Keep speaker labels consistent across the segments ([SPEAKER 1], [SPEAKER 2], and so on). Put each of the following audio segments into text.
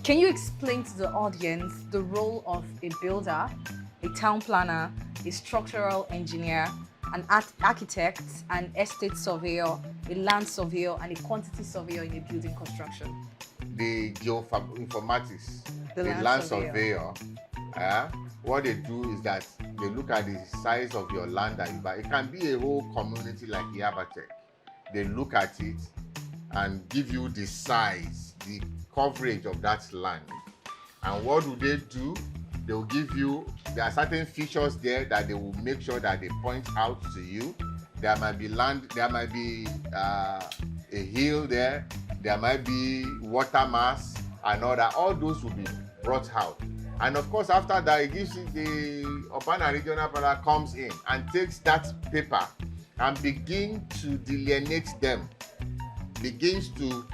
[SPEAKER 1] Can you explain to the audience the role of a builder, a town planner, a structural engineer, an architect, an estate surveyor, a land surveyor, and a quantity surveyor in a building construction?
[SPEAKER 2] The geoinformatics,
[SPEAKER 1] The
[SPEAKER 2] the
[SPEAKER 1] land
[SPEAKER 2] land
[SPEAKER 1] surveyor.
[SPEAKER 2] surveyor, what they do is that they look at the size of your land that you buy. It can be a whole community like Yabatek. They look at it and give you the size, the coverage of that land. And what do? They'll give you, there are certain features there that they will make sure that they point out to you. There might be land, there might be a hill there, there might be water mass and all that. All those will be brought out. And of course, after that, it gives you the urban and regional planner comes in and takes that paper and begin to delineate them. Begins to,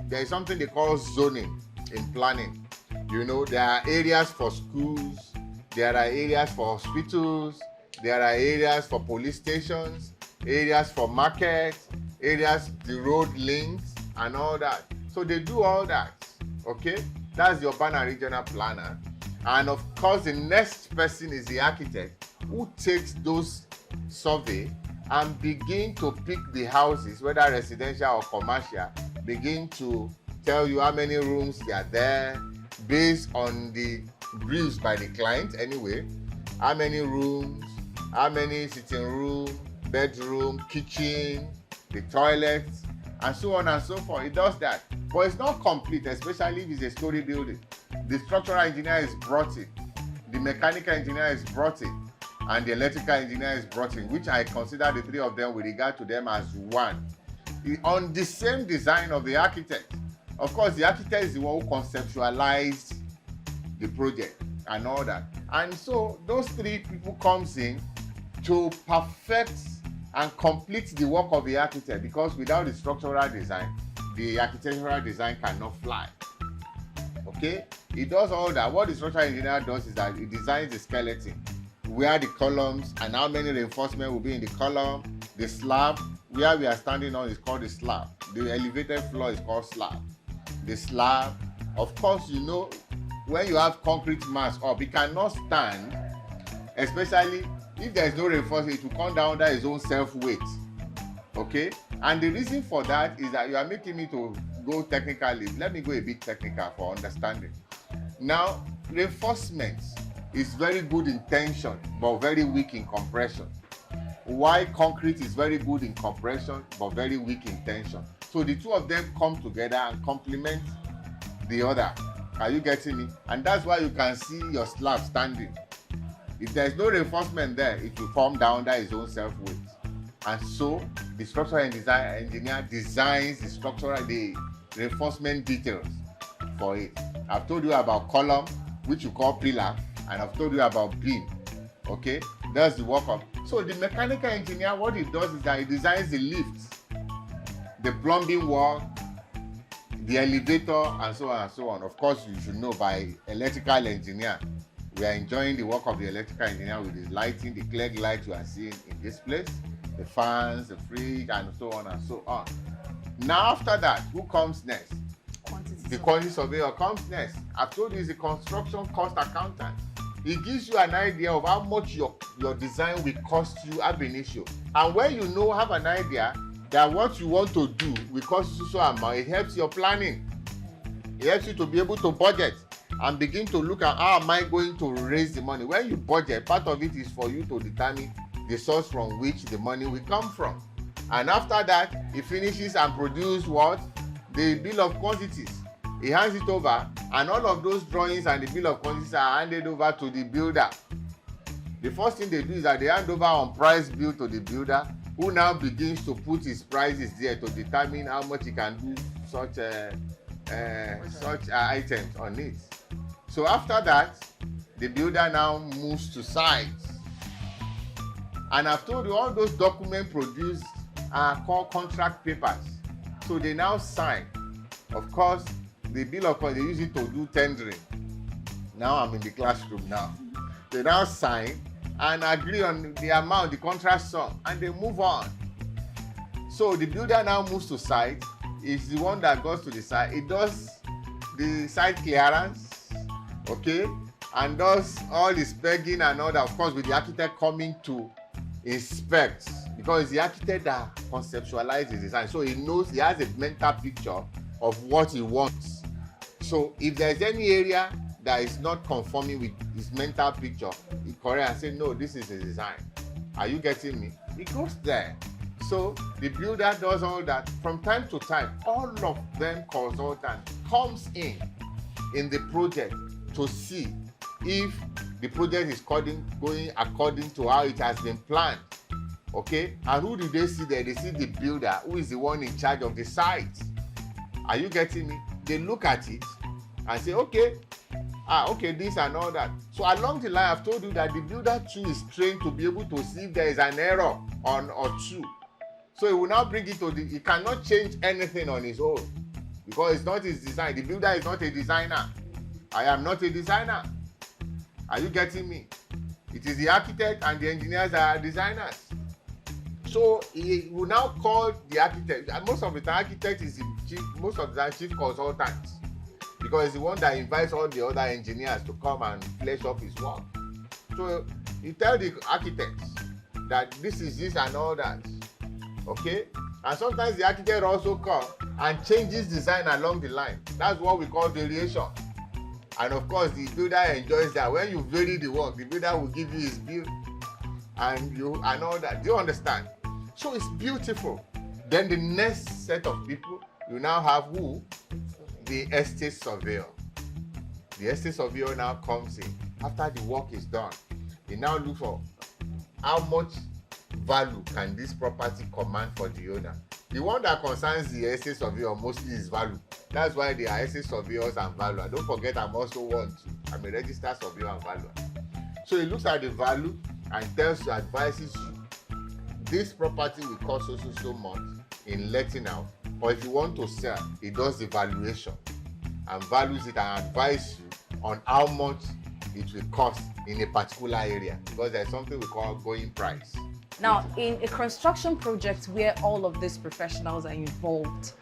[SPEAKER 2] there is something they call zoning in planning. There are areas for schools, there are areas for hospitals, there are areas for police stations, areas for markets, areas, the road links, and all that. So they do all that, okay? That's the urban and regional planner. And of course, the next person is the architect who takes those survey and begin to pick the houses, whether residential or commercial, begin to tell you how many rooms they are there, based on the briefs by the client anyway, how many rooms, how many sitting room, bedroom, kitchen, the toilets, and so on and so forth. It does that. But it's not complete, especially if it's a story building. The structural engineer is brought in, the mechanical engineer is brought in, and the electrical engineer is brought in, which I consider the three of them with regard to them as one. On the same design of the architect. Of course, the architect is the one who conceptualized the project and all that. And so those three people comes in to perfect and complete the work of the architect, because without the structural design, the architectural design cannot fly. Okay? It does all that. What the structural engineer does is that it designs the skeleton, where the columns and how many reinforcement will be in the column, the slab, where we are standing on is called the slab. The elevated floor is called slab. The slab, of course, when you have concrete mass up, it cannot stand, especially if there is no reinforcement, it will come down under its own self-weight. Okay? And the reason for that is that you are making me to go technically. Let me go a bit technical for understanding. Now, reinforcement is very good in tension, but very weak in compression. Why concrete is very good in compression, but very weak in tension. So the two of them come together and complement the other. Are you getting me? And that's why you can see your slab standing. If there is no reinforcement there, it will come down under its own self-weight. And so the structural engineer designs the reinforcement details for it. I've told you about column, which you call pillar, and I've told you about beam. Okay? That's the work of. So the mechanical engineer, what he does is that he designs the lifts, the plumbing work, the elevator, and so on and so on. Of course, you should know by electrical engineer. We are enjoying the work of the electrical engineer with his lighting, the clear light you are seeing in this place, the fans, the fridge, and so on and so on. Now after that, who comes next? The quantity surveyor comes next. I've told you he's a construction cost accountant. He gives you an idea of how much your design will cost you ab initio. And when you have an idea that what you want to do will cost you so amount, it helps your planning. It helps you to be able to budget and begin to look at how am I going to raise the money. When you budget, part of it is for you to determine the source from which the money will come from. And after that, he finishes and produces what? The bill of quantities. He hands it over, and all of those drawings and the bill of quantities are handed over to the builder. The first thing they do is that they hand over on price bill to the builder, who now begins to put his prices there to determine how much he can do such items on it. So after that, the builder now moves to sites. And I've told you all those documents produced are called contract papers. So they now sign. Of course, the bill of quantities, they use it to do tendering. Now I'm in the classroom now. They now sign and agree on the amount, the contract sum, and they move on. So the builder now moves to site. Is the one that goes to the site. It does the site clearance, okay, and does all his pegging and all that, of course, with the architect coming to inspect, because it's the architect that conceptualizes his design, so he knows, he has a mental picture of what he wants. So if there's any area that is not conforming with his mental picture, he corrects and say, no, this is a design. Are you getting me? He goes there. So the builder does all that. From time to time, all of them consultant comes in the project to see if the project is going according to how it has been planned. Okay? And who do they see there? They see the builder, who is the one in charge of the site. Are you getting me? They look at it and say, okay, this and all that. So along the line, I've told you that the builder too is trained to be able to see if there is an error on or two. So he will now bring it to he cannot change anything on his own because it's not his design. The builder is not a designer. I am not a designer. Are you getting me? It is the architect and the engineers that are designers. So he will now call the architect. And most of the time, architect is most of the time chief consultant, because it's the one that invites all the other engineers to come and flesh up his work. So you tell the architects that this is this and all that. Okay? And sometimes the architect also comes and changes design along the line. That's what we call variation. And of course, the builder enjoys that. When you vary the work, the builder will give you his build and all that. Do you understand? So it's beautiful. Then the next set of people, you now have who? The estate surveyor. The estate surveyor now comes in. After the work is done, he now looks for how much value can this property command for the owner. The one that concerns the estate surveyor mostly is value. That's why they are estate surveyors and valuer. Don't forget, I'm also one too. I'm a registered surveyor and valuer. So he looks at the value and advises you, this property will cost so much in letting out. Or if you want to sell, he does the valuation and values it and advises you on how much it will cost in a particular area, because there's something we call going price.
[SPEAKER 1] Now, in a construction project where all of these professionals are involved,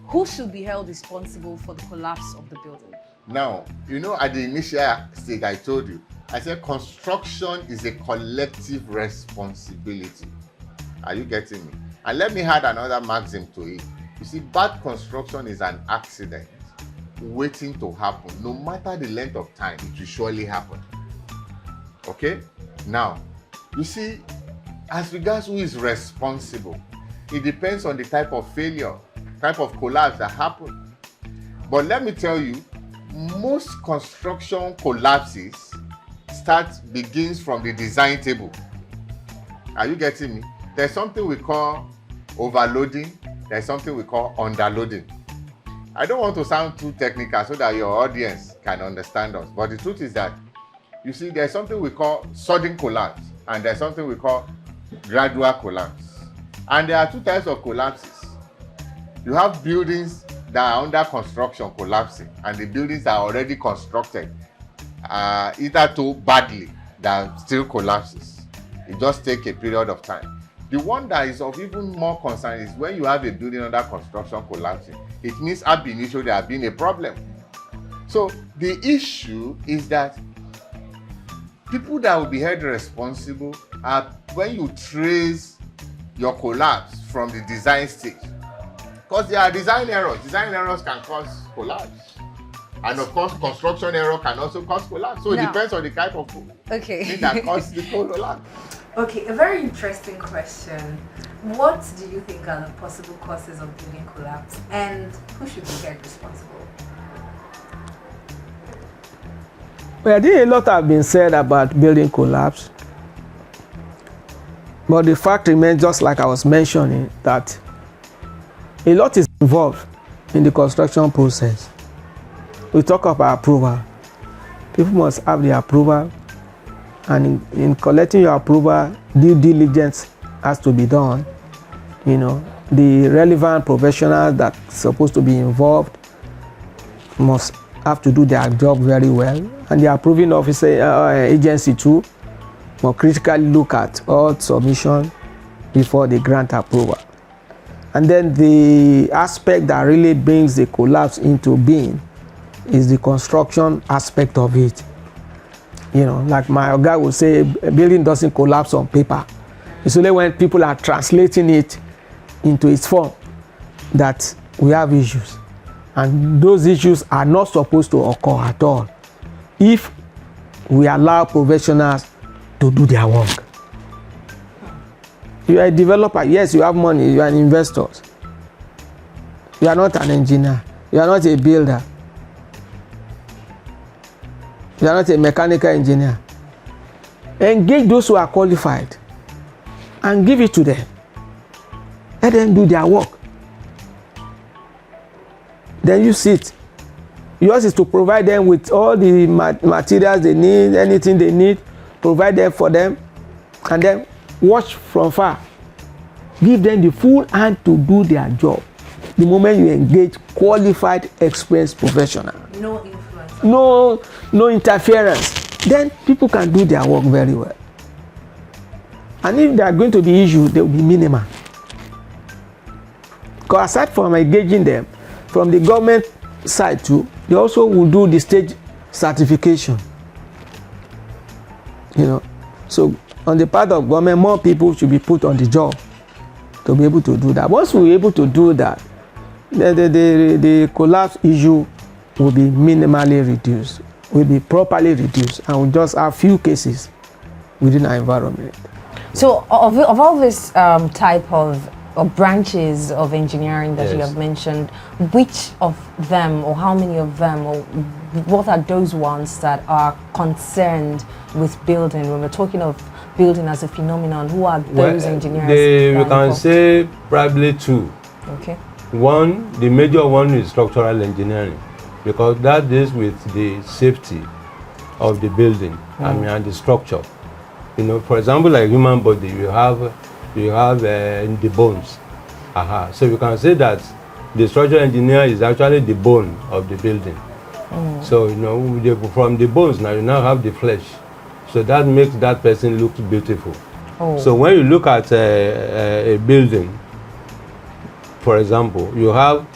[SPEAKER 1] who should be held responsible for the collapse of the building?
[SPEAKER 2] Now, at the initial stage, I told you, I said construction is a collective responsibility. Are you getting me? And let me add another maxim to it. You see, bad construction is an accident waiting to happen. No matter the length of time, it will surely happen. Okay? Now, you see, as regards who is responsible, it depends on the type of failure, type of collapse that happened. But let me tell you, most construction collapses begins from the design table. Are you getting me? There's something we call overloading. There's something we call underloading. I don't want to sound too technical so that your audience can understand us. But the truth is that, you see, there's something we call sudden collapse and there's something we call gradual collapse. And there are two types of collapses. You have buildings that are under construction collapsing and the buildings that are already constructed either too badly that still collapses. It just takes a period of time. The one that is of even more concern is when you have a building under construction collapsing. It means ab initio there has been a problem. So the issue is that people that will be held responsible are when you trace your collapse from the design stage. Because there are design errors. Design errors can cause collapse. And of course, construction error can also cause collapse. So it depends on the type of thing that causes the collapse.
[SPEAKER 1] Okay, a very interesting question. What do you think are the possible causes of building collapse, and who should be held responsible?
[SPEAKER 3] Well, I think a lot has been said about building collapse. But the fact remains, just like I was mentioning, that a lot is involved in the construction process. We talk about approval. People must have the approval, and in collecting your approval, due diligence has to be done. The relevant professionals that are supposed to be involved must have to do their job very well, and the approving officer agency too must critically look at all submissions before they grant approval. And then the aspect that really brings the collapse into being is the construction aspect of it. You know, like my guy would say, a building doesn't collapse on paper. It's only when people are translating it into its form that we have issues. And those issues are not supposed to occur at all if we allow professionals to do their work. You are a developer, yes, you have money, you are an investor. You are not an engineer, you are not a builder, you are not a mechanical engineer. Engage those who are qualified and give it to them. Let them do their work. Then you sit. Yours is to provide them with all the materials they need, anything they need, provide them for them, and then watch from far. Give them the full hand to do their job. The moment you engage qualified, experienced professional.
[SPEAKER 1] No influence.
[SPEAKER 3] No interference. Then people can do their work very well. And if there are going to be issues, they will be minimal. Because aside from engaging them, from the government side too, they also will do the stage certification. You know, so on the part of government, more people should be put on the job to be able to do that. Once we're able to do that, the collapse issue will be minimally reduced, will be properly reduced, and we'll just have few cases within our environment.
[SPEAKER 1] So of all this type of branches of engineering that you have mentioned, which of them or how many of them or what are those ones that are concerned with building? When we're talking of building as a phenomenon, who are those engineers?
[SPEAKER 4] We can say probably two.
[SPEAKER 1] Okay.
[SPEAKER 4] One, the major one is structural engineering, because that deals with the safety of the building, and the structure. You know, for example, like human body, you have in the bones. So you can say that the structural engineer is actually the bone of the building. So, you know, from the bones now you now have the flesh. So that makes that person look beautiful. So when you look at a building, for example, you have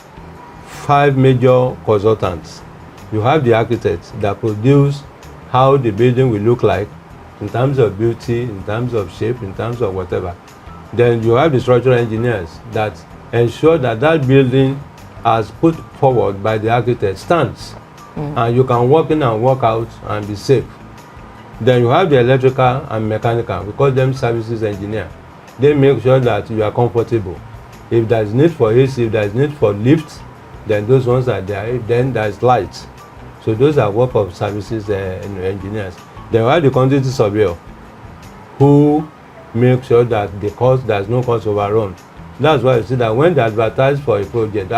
[SPEAKER 4] 5 major consultants. You have the architects that produce how the building will look like in terms of beauty, in terms of shape, in terms of whatever. Then you have the structural engineers that ensure that that building as put forward by the architect stands. And you can walk in and walk out and be safe. Then you have the electrical and mechanical. We call them services engineer. They make sure that you are comfortable. If there is need for AC, if there is need for lift, then those ones are there. Then there is light. So those are work of services engineers. Then you have the quantity surveyor, who make sure that the cost, there's no cost overrun. That's why you see that when they advertise for a project,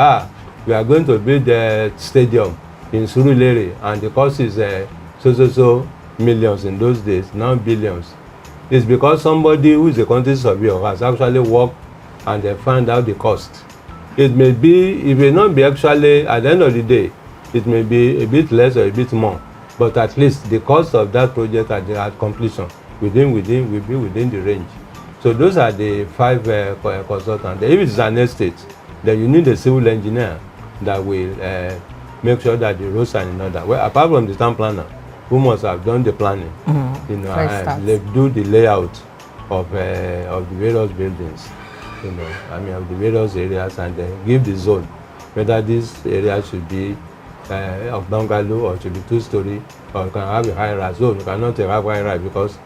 [SPEAKER 4] we are going to build a stadium in Surulere, and the cost is so millions in those days, now billions. It's because somebody who is a quantity surveyor has actually worked and they find out the cost. It may be, it may not be actually, at the end of the day, it may be a bit less or a bit more, but at least the cost of that project at completion will be within the range. So those are the 5 consultants. If it's an estate, then you need a civil engineer that will make sure that the roads are in order. Well, apart from the town planner, who must have done the planning, you know, they do the layout of the various buildings, you know, I mean of the various areas, and then give the zone whether this area should be of bungalow or should be 2-story, or you can have a high-rise zone. You cannot have high-rise because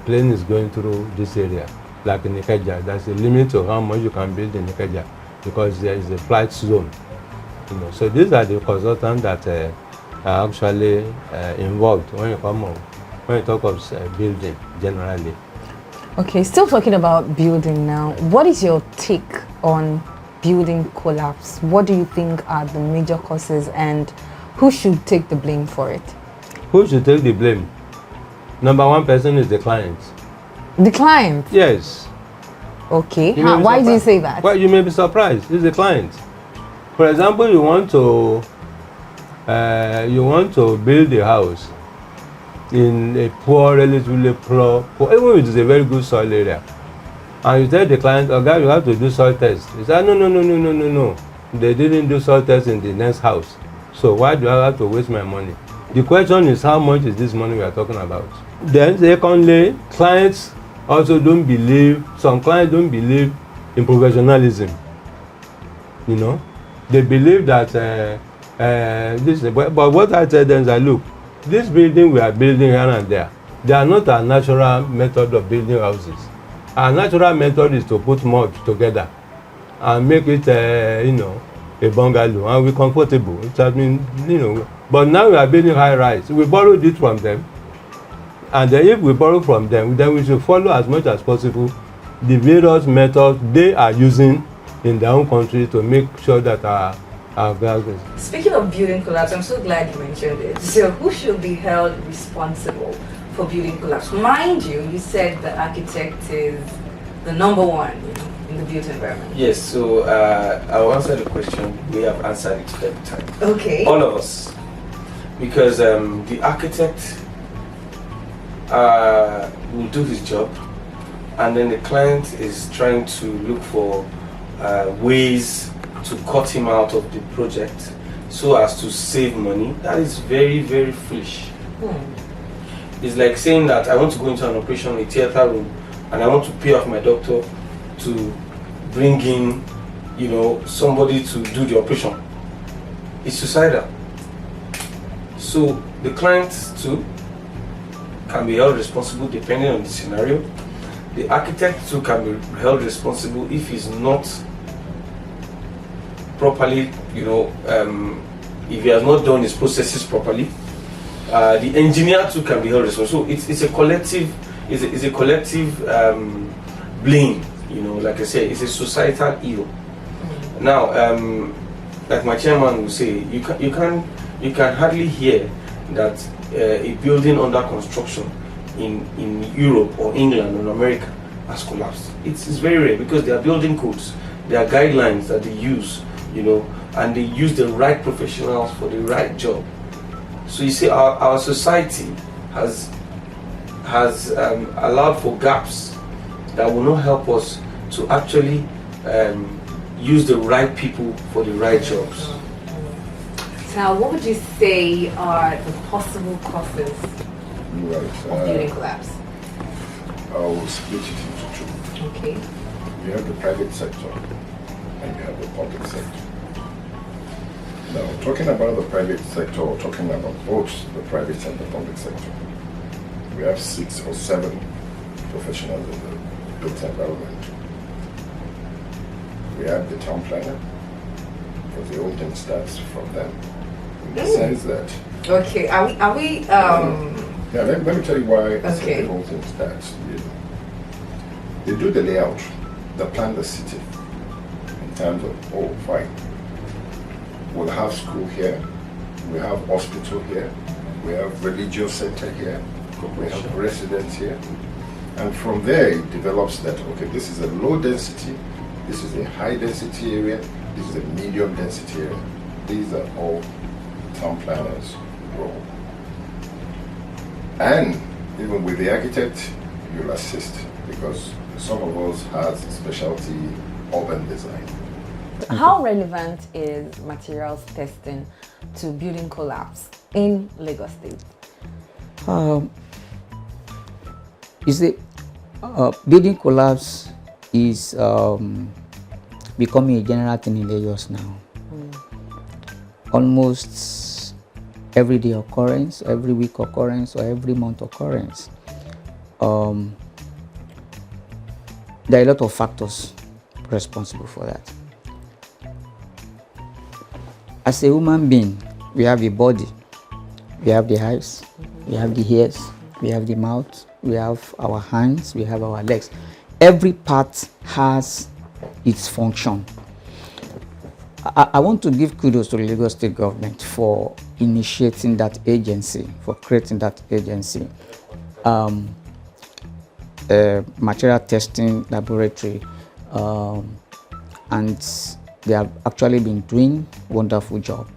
[SPEAKER 4] plane is going through this area. Like in Ikeja, there's a limit to how much you can build in Ikeja because there is a flight zone. You know, so these are the consultants that are actually involved when you talk of building generally.
[SPEAKER 1] Okay, still talking about building now. What is your take on building collapse? What do you think are the major causes, and who should take the blame for it?
[SPEAKER 4] Who should take the blame? Number one person is the client.
[SPEAKER 1] The client?
[SPEAKER 4] Yes.
[SPEAKER 1] Okay. Why do you say that?
[SPEAKER 4] Well, you may be surprised. It's the client. For example, you want to build a house in a poor, relatively poor, even if it's a very good soil area, and you tell the client, okay, you have to do soil test. He said, no. They didn't do soil test in the next house. So why do I have to waste my money? The question is, how much is this money we are talking about? Then secondly, clients also don't believe, some clients don't believe in professionalism. You know, they believe that but what I tell them is that, look, this building we are building here and there, they are not a natural method of building houses. Our natural method is to put mud together and make it, you know, a bungalow, and we're comfortable. I mean, you know, but now we are building high rise. We borrowed it from them, and then if we borrow from them, then we should follow as much as possible the various methods they are using in their own country to make sure that our buildings.
[SPEAKER 1] Speaking of building collapse, I'm so glad you mentioned it. So who should be held responsible for building collapse? Mind you, you said the architect is the number one, you know, in the built environment.
[SPEAKER 5] Yes, so I'll answer the question. We have answered it every time.
[SPEAKER 1] Okay.
[SPEAKER 5] All of us. Because the architect will do his job, and then the client is trying to look for ways to cut him out of the project so as to save money. That is very, very foolish. It's like saying that I want to go into an operation, a theater room, and I want to pay off my doctor to bring in, you know, somebody to do the operation. It's suicidal. So the client too can be held responsible depending on the scenario. The architect too can be held responsible if he's not properly, you know, if he has not done his processes properly. The engineer too can be held responsible. So it's a collective, it's a collective blame. You know, like I said, it's a societal evil. Now, like my chairman will say, you can hardly hear that a building under construction in Europe or England or America has collapsed. It's very rare because there are building codes, there are guidelines that they use, you know, and they use the right professionals for the right job. So you see, our society has allowed for gaps that will not help us to actually use the right people for the right jobs.
[SPEAKER 1] Now, what would you say are the possible causes
[SPEAKER 6] Right.
[SPEAKER 1] of building collapse?
[SPEAKER 6] I will split it into two.
[SPEAKER 1] Okay.
[SPEAKER 6] You have the private sector and you have the public sector. Now, talking about the private sector, or talking about both the private and the public sector, we have 6 or 7 professionals in the built environment. We have the town planner, because the whole thing starts from them. In the sense that...
[SPEAKER 1] Okay, are we
[SPEAKER 6] Yeah, let me tell you why I said
[SPEAKER 1] Okay.
[SPEAKER 6] the whole thing starts. They do the layout, they plan the city in terms of, oh, fine, we'll have school here, we have hospital here, we have religious center here, we have residents here. And from there, it develops that, okay, this is a low density, this is a high density area, this is a medium density area. These are all town planners' role. And even with the architect, you'll assist because some of us has specialty urban design.
[SPEAKER 1] How relevant is materials testing to building collapse in Lagos State?
[SPEAKER 7] You see, building collapse is becoming a general thing in Lagos now. Almost everyday occurrence, every week occurrence, or every month occurrence. There are a lot of factors responsible for that. As a human being, we have a body, we have the eyes, we have the ears, we have the mouth, we have our hands, we have our legs. Every part has its function. I want to give kudos to the Lagos State government for initiating that agency, for creating that agency. Material testing laboratory, and they have actually been doing a wonderful job.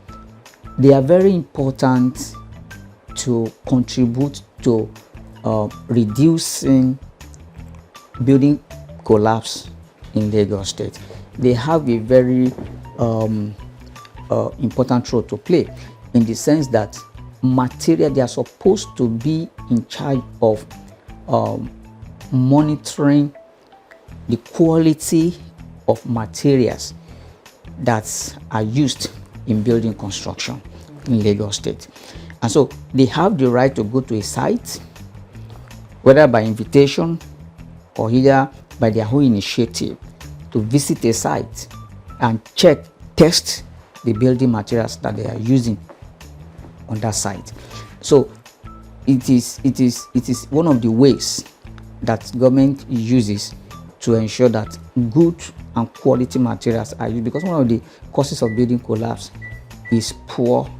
[SPEAKER 7] They are very important to contribute to reducing building collapse in Lagos State. They have a very important role to play. in the sense that material, they are supposed to be in charge of monitoring the quality of materials that are used in building construction in Lagos State. And so they have the right to go to a site, whether by invitation or either by their own initiative, to visit a site and check, test the building materials that they are using on that site. So it is one of the ways that government uses to ensure that good and quality materials are used, because one of the causes of building collapse is poor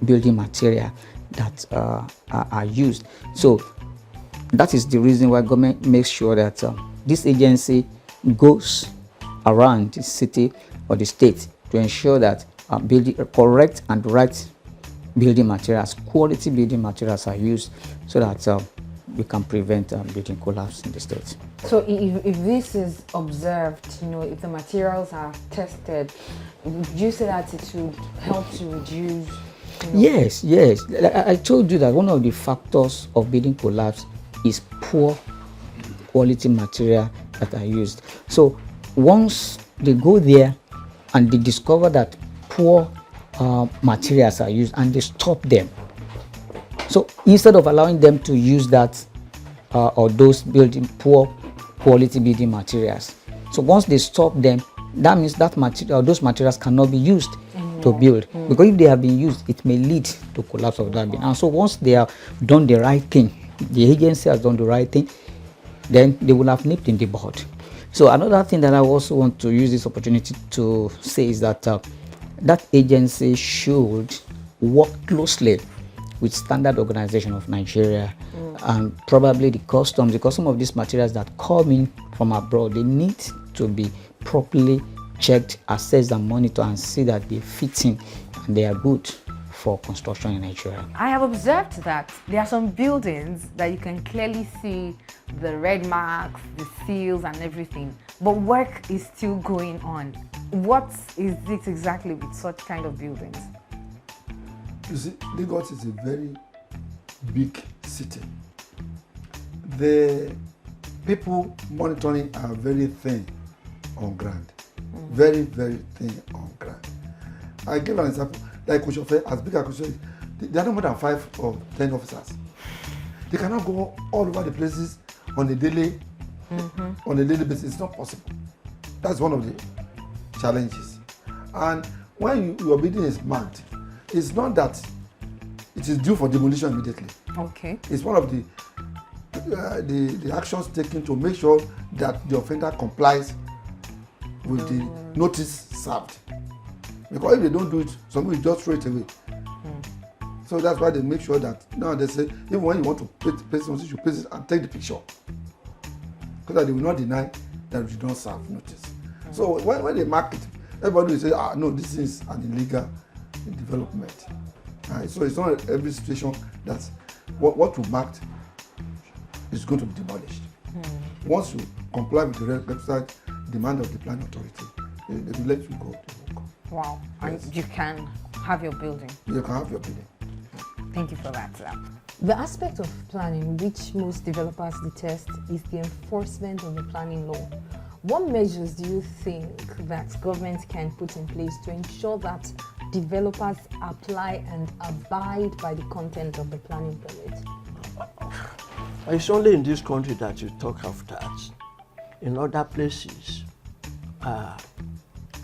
[SPEAKER 7] building material that are used. So that is the reason why government makes sure that this agency goes around the city or the state to ensure that building correct and right building materials, quality building materials are used, so that we can prevent building collapse in the state.
[SPEAKER 1] So if this is observed, if the materials are tested, would you say that it would help to reduce?
[SPEAKER 7] Yes. I told you that one of the factors of building collapse is poor quality material that are used. So once they go there and they discover that poor materials are used and they stop them, so instead of allowing them to use that or those building poor quality building materials, so once they stop them, that means that material, those materials cannot be used to build, because if they have been used, it may lead to collapse of that building. And so once they have done the right thing, the agency has done the right thing, then they will have nipped in the bud. So another thing that I also want to use this opportunity to say is that that agency should work closely with Standard Organization of Nigeria and probably the customs, because some of these materials that come in from abroad, they need to be properly checked, assessed and monitored, and see that they fit in and they are good for construction in Nigeria.
[SPEAKER 1] I have observed that there are some buildings that you can clearly see the red marks, the seals and everything, but work is still going on. What is it exactly with such kind of buildings?
[SPEAKER 8] You see, Lagos is a very big city. The people monitoring are very thin on ground. Very, very thin on ground. I give an example, like Koshofe, as big as Koshofe, there are no more than 5 or 10 officers. They cannot go all over the places on a daily basis. It's not possible. That's one of the challenges. And when your building is marked, it's not that it is due for demolition immediately.
[SPEAKER 1] Okay.
[SPEAKER 8] It's one of the actions taken to make sure that the offender complies with the notice served. Because if they don't do it, some will just throw it away. So that's why they make sure that now they say, even when you want to place something, you should place it and take the picture. So that they will not deny that you don't serve notice. So when they mark it, everybody will say, no, this is an illegal development. So it's not every situation that what you marked is going to be demolished. Once you comply with the website demand of the planning authority, they will let you go to work.
[SPEAKER 1] Wow. Yes. And you can have your building.
[SPEAKER 8] You can have your building.
[SPEAKER 1] Thank you for that, sir. The aspect of planning which most developers detest is the enforcement of the planning law. What measures do you think that government can put in place to ensure that developers apply and abide by the content of the planning permit?
[SPEAKER 9] It's only in this country that you talk of that. In other places,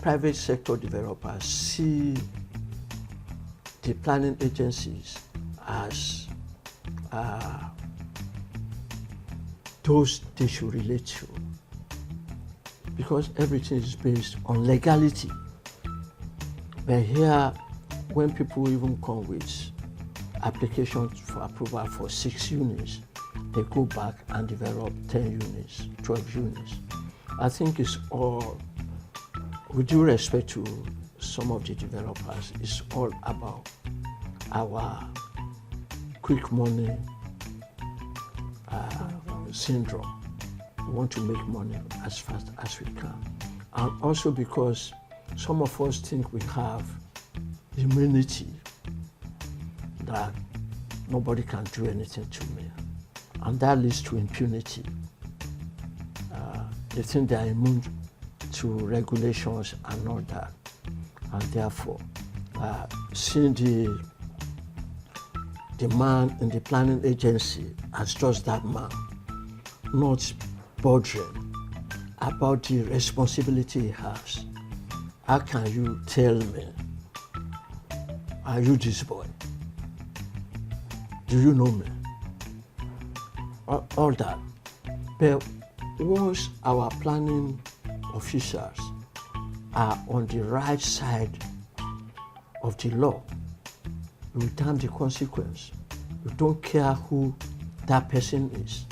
[SPEAKER 9] private sector developers see the planning agencies as those they should relate to, because everything is based on legality. But here, when people even come with applications for approval for 6 units, they go back and develop 10 units, 12 units. I think it's all, with due respect to some of the developers, it's all about our quick money syndrome. We want to make money as fast as we can. And also because some of us think we have immunity that nobody can do anything to me. And that leads to impunity. They think they are immune to regulations and all that. And therefore, seeing the man in the planning agency as just that man, not bothering about the responsibility he has. How can you tell me, are you this boy? Do you know me? All that. But once our planning officers are on the right side of the law, you will term the consequence. You don't care who that person is.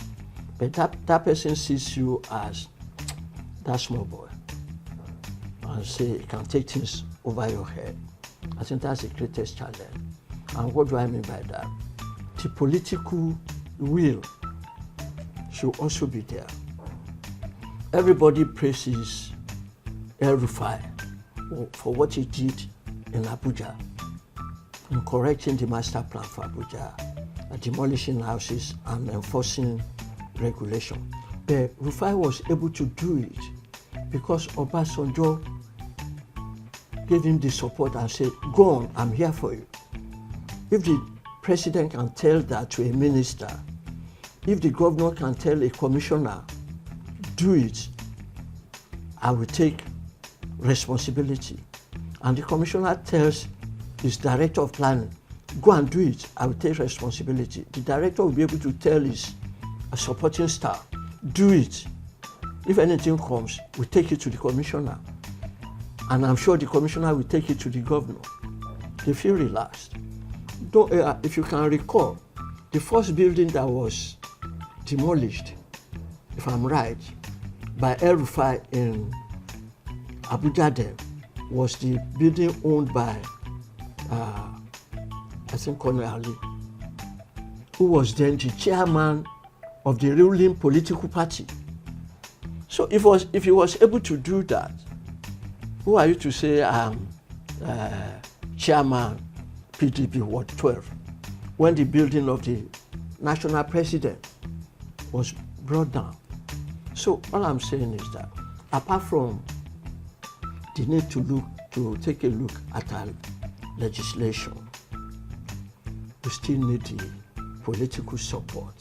[SPEAKER 9] But that person sees you as that small boy and say you can take things over your head. I think that's the greatest challenge. And what do I mean by that? The political will should also be there. Everybody praises El-Rufai for what he did in Abuja, in correcting the master plan for Abuja, demolishing houses and enforcing regulation. But Rufai was able to do it because Obasanjo gave him the support and said, go on, I'm here for you. If the president can tell that to a minister, if the governor can tell a commissioner, do it, I will take responsibility. And the commissioner tells his director of planning, go and do it, I will take responsibility. The director will be able to tell his supporting staff, do it. If anything comes, we take it to the commissioner. And I'm sure the commissioner will take it to the governor. They feel relaxed. If you can recall, the first building that was demolished, if I'm right, by El-Rufai in Abuja then, was the building owned by, I think, Colonel Ali, who was then the chairman of the ruling political party. So if he was able to do that, who are you to say I'm chairman PDP Ward 12, when the building of the national president was brought down? So all I'm saying is that apart from the need to take a look at our legislation, we still need the political support.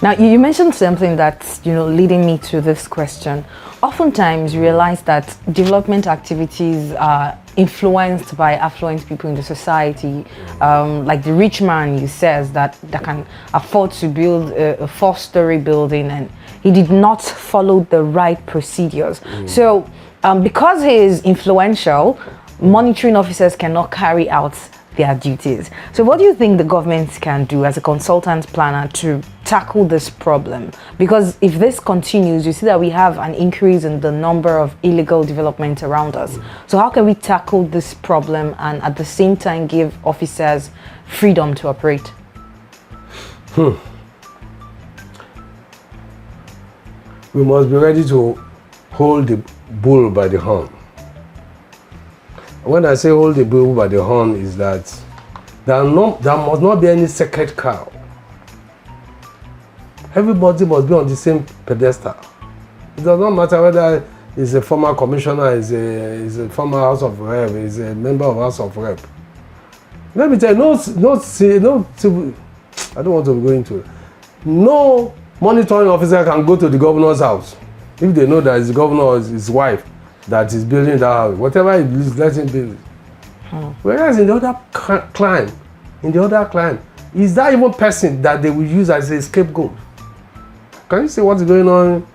[SPEAKER 1] Now, you mentioned something that's, leading me to this question. Oftentimes, you realize that development activities are influenced by affluent people in the society, like the rich man, you says, that can afford to build a 4-story building, and he did not follow the right procedures. So, because he is influential, monitoring officers cannot carry out their duties. So what do you think the government can do as a consultant planner to tackle this problem? Because if this continues, you see that we have an increase in the number of illegal development around us. So how can we tackle this problem and at the same time give officers freedom to operate?
[SPEAKER 4] We must be ready to hold the bull by the horn. When I say hold the bull by the horn, is that there must not be any sacred cow. Everybody must be on the same pedestal. It does not matter whether he's a former commissioner, is a former House of Rep, is a member of House of Rep. Let me tell you, I don't want to go into it. No monitoring officer can go to the governor's house if they know that it's the governor or his wife that is building that house. Whatever he believes, let him build it. Whereas in the other client, is that even person that they will use as a scapegoat? Can you see what's going on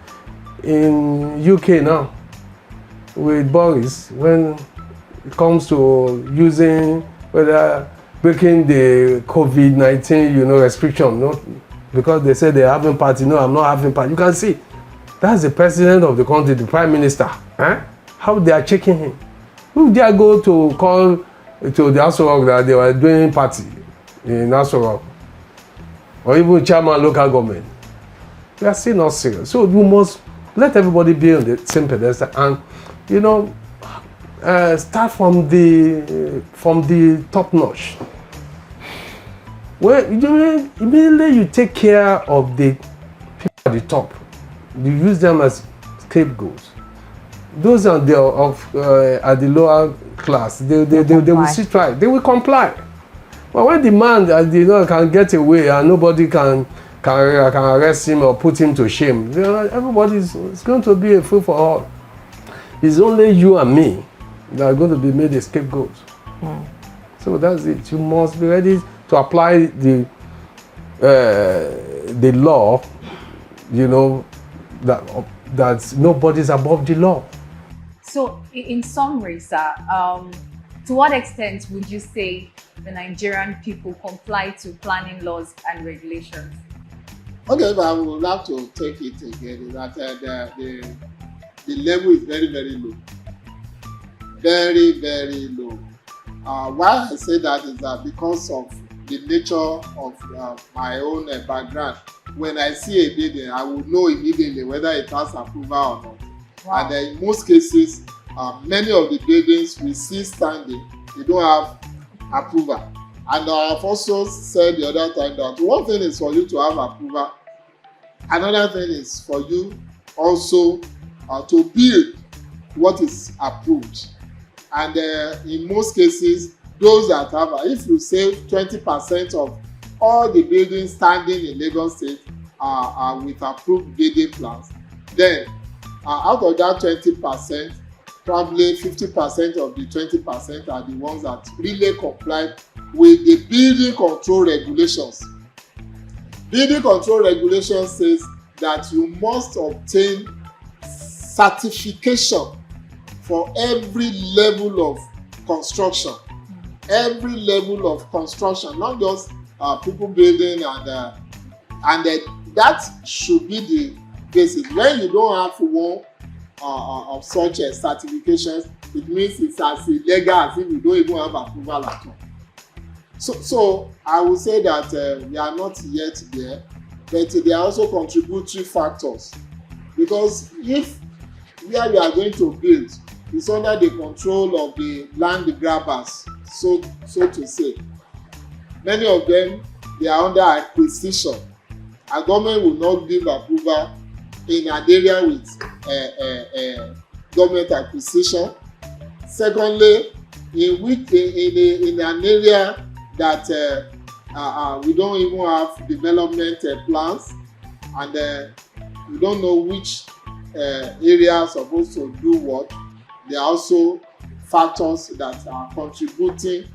[SPEAKER 4] in UK now with Boris when it comes to using, whether breaking the COVID-19, restriction, because they say they're having party. No, I'm not having party. You can see that's the president of the country, the prime minister. How they are checking him. Who dare go to call to the Aso Rock that they were doing party in Aso Rock, or even chairman local government? We are still not serious. So we must let everybody be on the same pedestal and, start from the top notch. Well, immediately you take care of the people at the top. You use them as scapegoats. Those at the lower class, they will still try. They will comply. But when the man can get away and nobody can arrest him or put him to shame, everybody is going to be a free for all. It's only you and me that are going to be made a scapegoat. So that's it. You must be ready to apply the law. That nobody's above the law.
[SPEAKER 1] So, in summary, sir, to what extent would you say the Nigerian people comply to planning laws and regulations?
[SPEAKER 10] Okay, but I would have to take it again that the level is very, very low. Very, very low. Why I say that is that because of the nature of my own background. When I see a building, I will know immediately whether it has approval or not. Wow. And in most cases, many of the buildings we see standing, they don't have approval. And I've also said the other time that one thing is for you to have approval, another thing is for you also to build what is approved. And in most cases, those that have, if you say 20% of all the buildings standing in Lagos State are with approved building plans, then out of that 20%, probably 50% of the 20% are the ones that really comply with the building control regulations. Building control regulations says that you must obtain certification for every level of construction. Every level of construction, not just people building and that should be the basis. When you don't have one of such certifications, it means it's as illegal as if you don't even have approval at all. So I would say that we are not yet there, but there are also contributory factors, because if where we are going to build is under the control of the land grabbers, so to say, many of them, they are under acquisition. A government will not give approval in an area with government acquisition. Secondly, in an area that we don't even have development plans, and we don't know which area are supposed to do what. There are also factors that are contributing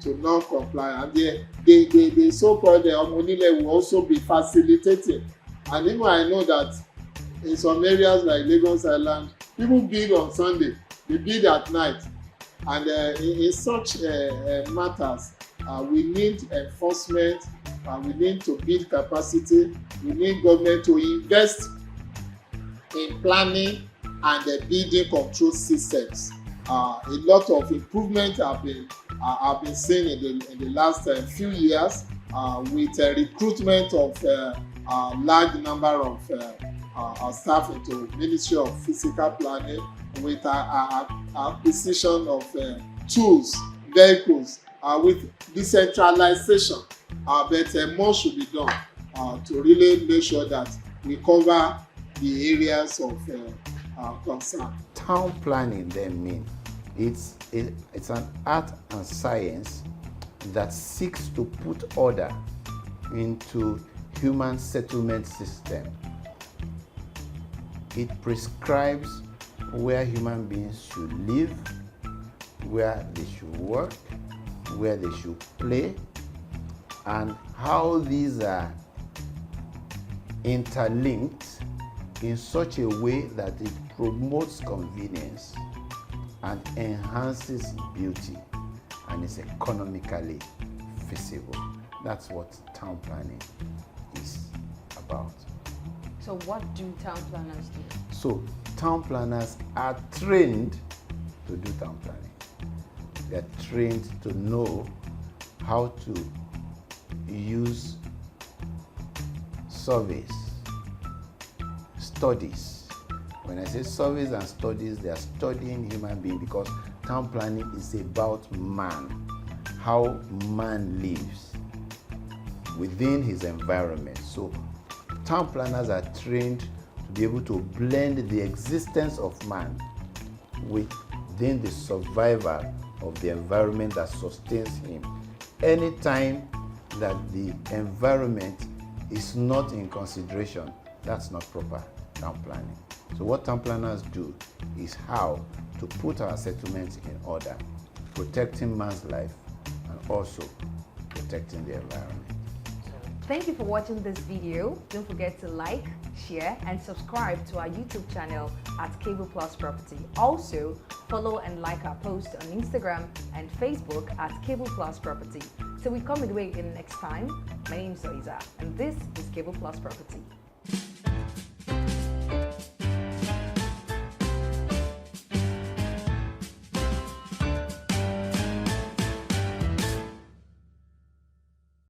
[SPEAKER 10] to non-compliance, and the so-called omonile will also be facilitating. And even I know that in some areas like Lagos Island, people build on Sunday, they build at night, and in such matters, we need enforcement, we need to build capacity, we need government to invest in planning and building control systems. A lot of improvement have been seen in the last few years with recruitment of a large number of staff into Ministry of Physical Planning, with acquisition of tools, vehicles, with decentralization. But more should be done to really make sure that we cover the areas of concern.
[SPEAKER 11] Town planning then means it's an art and science that seeks to put order into human settlement system. It prescribes where human beings should live, where they should work, where they should play, and how these are interlinked in such a way that it promotes convenience and enhances beauty and is economically feasible. That's what town planning is about.
[SPEAKER 1] So what do town planners do?
[SPEAKER 11] So town planners are trained to do town planning. They're trained to know how to use surveys, studies. When I say surveys and studies, they are studying human beings, because town planning is about man, how man lives. within his environment. So town planners are trained to be able to blend the existence of man within the survival of the environment that sustains him. Anytime that the environment is not in consideration, that's not proper town planning. So what town planners do is how to put our settlements in order, protecting man's life and also protecting the environment.
[SPEAKER 1] Thank you for watching this video. Don't forget to like, share, and subscribe to our YouTube channel at Cable Plus Property. Also, follow and like our posts on Instagram and Facebook at Cable Plus Property. Till we come midway again next time, my name is Oiza, and this is Cable Plus Property.